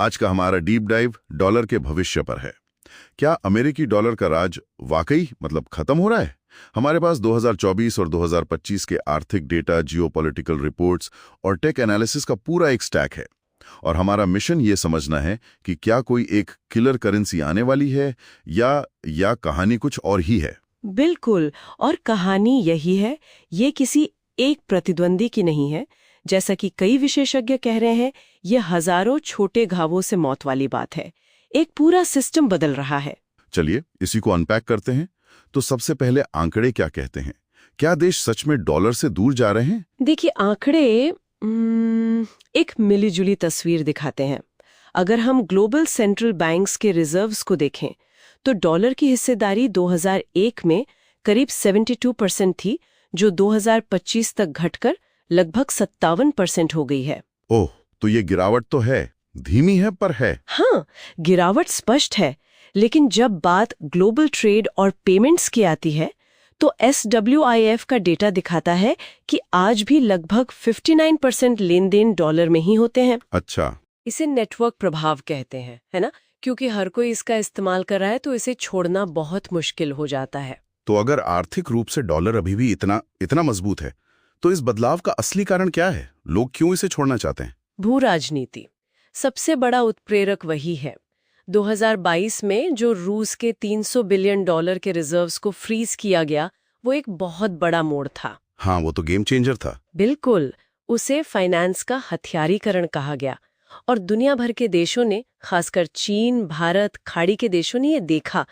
आज का हमारा डीप डाइव डॉलर के भविष्य पर है। क्या अमेरिकी डॉलर का राज वाकई खत्म हो रहा है? हमारे पास 2024 और 2025 के आर्थिक डेटा, जियोपॉलिटिकल रिपोर्ट्स और टेक एनालिसिस का पूरा एक स्टैक है। और हमारा मिशन ये समझना है कि क्या कोई एक किलर करेंसी आने वाली है या कहानी कुछ और ही है। बिल्कुल, और कहानी यही है। ये किसी एक प्रतिद्वंदी की नहीं है। जैसा कि कई विशेषज्ञ कह रहे हैं, ये हजारों छोटे घावों से मौत वाली बात है। एक पूरा सिस्टम बदल रहा है। चलिए इसी को अनपैक करते हैं। तो सबसे पहले आंकड़े क्या कहते हैं? क्या देश सच में डॉलर से दूर जा रहे हैं? देखिए, आंकड़े एक मिलीजुली तस्वीर दिखाते हैं। अगर हम ग्लोबल सेंट्रल बैंक्स के रिजर्व्स को देखें तो डॉलर की हिस्सेदारी 2001 में करीब 72% थी, जो 2025 तक घटकर लगभग 57% हो गई है। ओह, तो ये गिरावट तो है, धीमी है पर है। हाँ, गिरावट स्पष्ट है। लेकिन जब बात ग्लोबल ट्रेड और पेमेंट्स की आती है तो SWIF का डेटा दिखाता है कि आज भी लगभग 59% लेन देन डॉलर में ही होते हैं। अच्छा, इसे नेटवर्क प्रभाव कहते हैं, है ना? क्योंकि हर कोई इसका इस्तेमाल कर रहा है तो इसे छोड़ना बहुत मुश्किल हो जाता है। तो अगर आर्थिक रूप से डॉलर अभी भी इतना मजबूत है, तो इस बदलाव का असली कारण क्या है? लोग क्यों इसे छोड़ना चाहते हैं? भू राजनीति सबसे बड़ा उत्प्रेरक वही है। 2022 में जो रूस के 300 बिलियन डॉलर के रिजर्व्स को फ्रीज किया गया, वो एक बहुत बड़ा मोड़ था। हाँ, वो तो गेम चेंजर था। बिल्कुल, उसे फाइनेंस का हथियारीकरण कहा गया। और दुनिया भर के देशों ने, खासकर चीन, भारत, खाड़ी के देशों ने ये देखा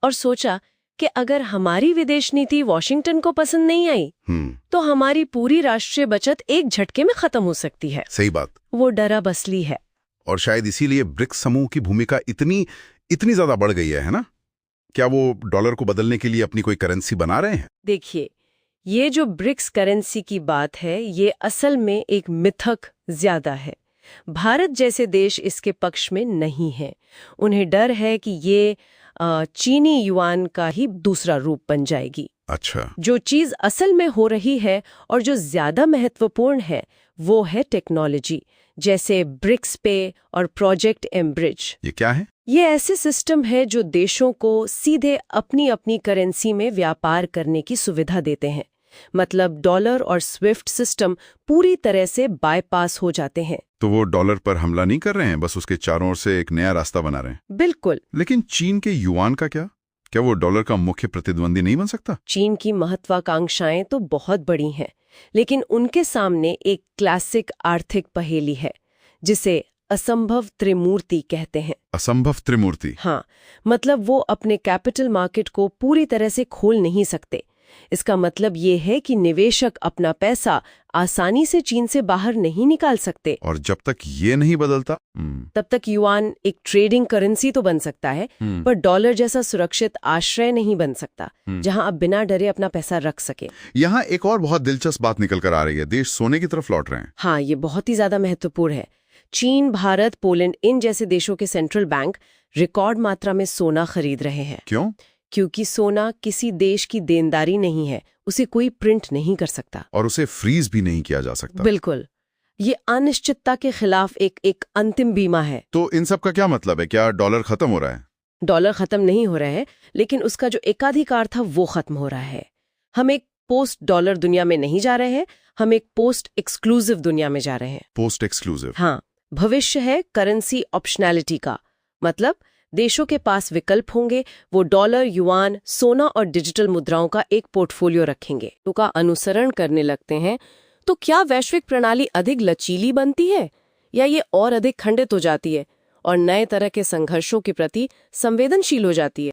और सोचा कि अगर हमारी विदेश नीति वॉशिंगटन को पसंद नहीं आई तो हमारी पूरी राष्ट्रीय बचत एक झटके में खत्म हो सकती है। सही बात। वो डरा बसली है। और शायद इसीलिए ब्रिक्स समूह की भूमिका इतनी ज्यादा बढ़ गई है ना? क्या वो डॉलर को बदलने के लिए अपनी कोई करेंसी बना रहे हैं? देखिए, ये जो ब्रिक्स करेंसी की बात है, ये असल में एक मिथक ज्यादा है। भारत जैसे देश इसके पक्ष में नहीं है। उन्हें डर है कि ये चीनी युआन का ही दूसरा रूप बन जाएगी। अच्छा। जो चीज असल में हो रही है और जो ज्यादा महत्वपूर्ण है, वो है टेक्नोलॉजी, जैसे ब्रिक्स पे और प्रोजेक्ट एम्ब्रिज। ये क्या है? ये ऐसे सिस्टम है जो देशों को सीधे अपनी अपनी करेंसी में व्यापार करने की सुविधा देते हैं। मतलब डॉलर और स्विफ्ट सिस्टम पूरी तरह से बायपास हो जाते हैं। तो वो डॉलर पर हमला नहीं कर रहे हैं, बस उसके चारों ओर से एक नया रास्ता बना रहे हैं। बिल्कुल। लेकिन चीन के युआन का क्या वो डॉलर का मुख्य प्रतिद्वंदी नहीं बन सकता? चीन की महत्वाकांक्षाएं तो बहुत बड़ी हैं, लेकिन उनके सामने एक क्लासिक आर्थिक पहेली है जिसे असंभव त्रिमूर्ति कहते हैं। असंभव त्रिमूर्ति? हाँ, मतलब वो अपने कैपिटल मार्केट को पूरी तरह से खोल नहीं सकते। इसका मतलब ये है कि निवेशक अपना पैसा आसानी से चीन से बाहर नहीं निकाल सकते। और जब तक ये नहीं बदलता तब तक युआन एक ट्रेडिंग करेंसी तो बन सकता है, पर डॉलर जैसा सुरक्षित आश्रय नहीं बन सकता, जहां आप बिना डरे अपना पैसा रख सके। यहाँ एक और बहुत दिलचस्प बात निकल कर आ रही है। देश सोने की तरफ लौट रहे हैं। हाँ, ये बहुत ही ज्यादा महत्वपूर्ण है। चीन, भारत, पोलैंड, इन जैसे देशों के सेंट्रल बैंक रिकॉर्ड मात्रा में सोना खरीद रहे हैं। क्यों? क्योंकि सोना किसी देश की देनदारी नहीं है, उसे कोई प्रिंट नहीं कर सकता और उसे फ्रीज भी नहीं किया जा सकता। बिल्कुल, ये अनिश्चितता के खिलाफ एक अंतिम बीमा है। तो इन सब का क्या मतलब है? क्या डॉलर खत्म हो रहा है? डॉलर खत्म नहीं हो रहा है, लेकिन उसका जो एकाधिकार था वो खत्म हो रहा है। हम एक पोस्ट डॉलर दुनिया में नहीं जा रहे हैं, हम एक पोस्ट एक्सक्लूसिव दुनिया में जा रहे हैं। Post exclusive? हाँ, भविष्य है करेंसी ऑप्शनैलिटी का। मतलब देशों के पास विकल्प होंगे, वो डॉलर, युआन, सोना और डिजिटल मुद्राओं का एक पोर्टफोलियो रखेंगे। तो का अनुसरण करने लगते हैं। तो क्या वैश्विक प्रणाली अधिक लचीली बनती है या ये और अधिक खंडित हो जाती है और नए तरह के संघर्षों के प्रति संवेदनशील हो जाती है?